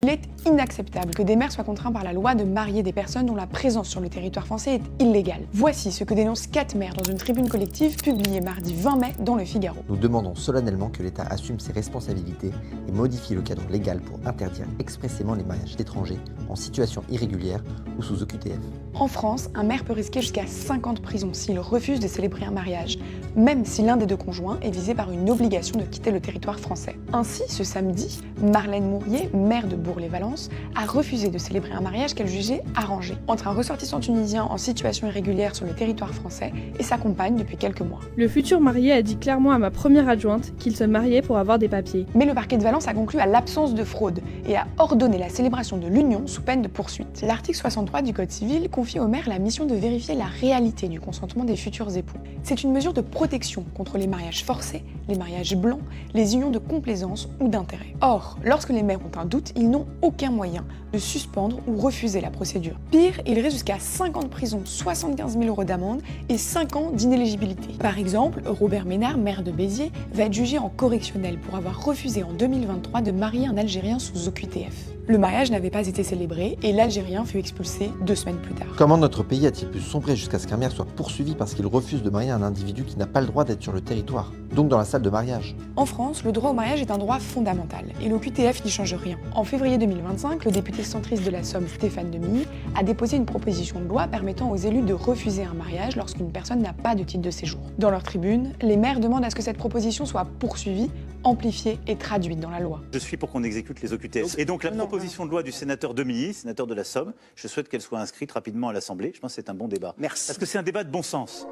Il est inacceptable que des maires soient contraints par la loi de marier des personnes dont la présence sur le territoire français est illégale. Voici ce que dénoncent 4 maires dans une tribune collective publiée mardi 20 mai dans Le Figaro. Nous demandons solennellement que l'État assume ses responsabilités et modifie le cadre légal pour interdire expressément les mariages d'étrangers en situation irrégulière ou sous OQTF. En France, un maire peut risquer jusqu'à 5 ans de prison s'il refuse de célébrer un mariage, même si l'un des deux conjoints est visé par une obligation de quitter le territoire français. Ainsi, ce samedi, Marlène Mourier, maire de Bourg-les-Valences, a refusé de célébrer un mariage qu'elle jugeait arrangé entre un ressortissant tunisien en situation irrégulière sur le territoire français et sa compagne depuis quelques mois. Le futur marié a dit clairement à ma première adjointe qu'il se mariait pour avoir des papiers. Mais le parquet de Valence a conclu à l'absence de fraude et a ordonné la célébration de l'union sous peine de poursuite. L'article 63 du Code civil confie au maire la mission de vérifier la réalité du consentement des futurs époux. C'est une mesure de protection contre les mariages forcés, les mariages blancs, les unions de complaisance ou d'intérêt. Or, lorsque les maires ont un doute, ils n'ont aucun moyen de suspendre ou refuser la procédure. Pire, il risque jusqu'à 5 ans de prison, 75 000 € d'amende et 5 ans d'inéligibilité. Par exemple, Robert Ménard, maire de Béziers, va être jugé en correctionnel pour avoir refusé en 2023 de marier un Algérien sous OQTF. Le mariage n'avait pas été célébré et l'Algérien fut expulsé 2 semaines plus tard. Comment notre pays a-t-il pu sombrer jusqu'à ce qu'un maire soit poursuivi parce qu'il refuse de marier un individu qui n'a pas le droit d'être sur le territoire, donc dans la salle de mariage? En France, le droit au mariage est un droit fondamental et l'OQTF n'y change rien. En février 2025, le député centriste de la Somme, Stéphane Demilly, a déposé une proposition de loi permettant aux élus de refuser un mariage lorsqu'une personne n'a pas de titre de séjour. Dans leur tribune, les maires demandent à ce que cette proposition soit poursuivie, amplifiée et traduite dans la loi. Je suis pour qu'on exécute les OQTF. Et donc la proposition de loi du sénateur Demilly, sénateur de la Somme, je souhaite qu'elle soit inscrite rapidement à l'Assemblée. Je pense que c'est un bon débat. Merci. Parce que c'est un débat de bon sens.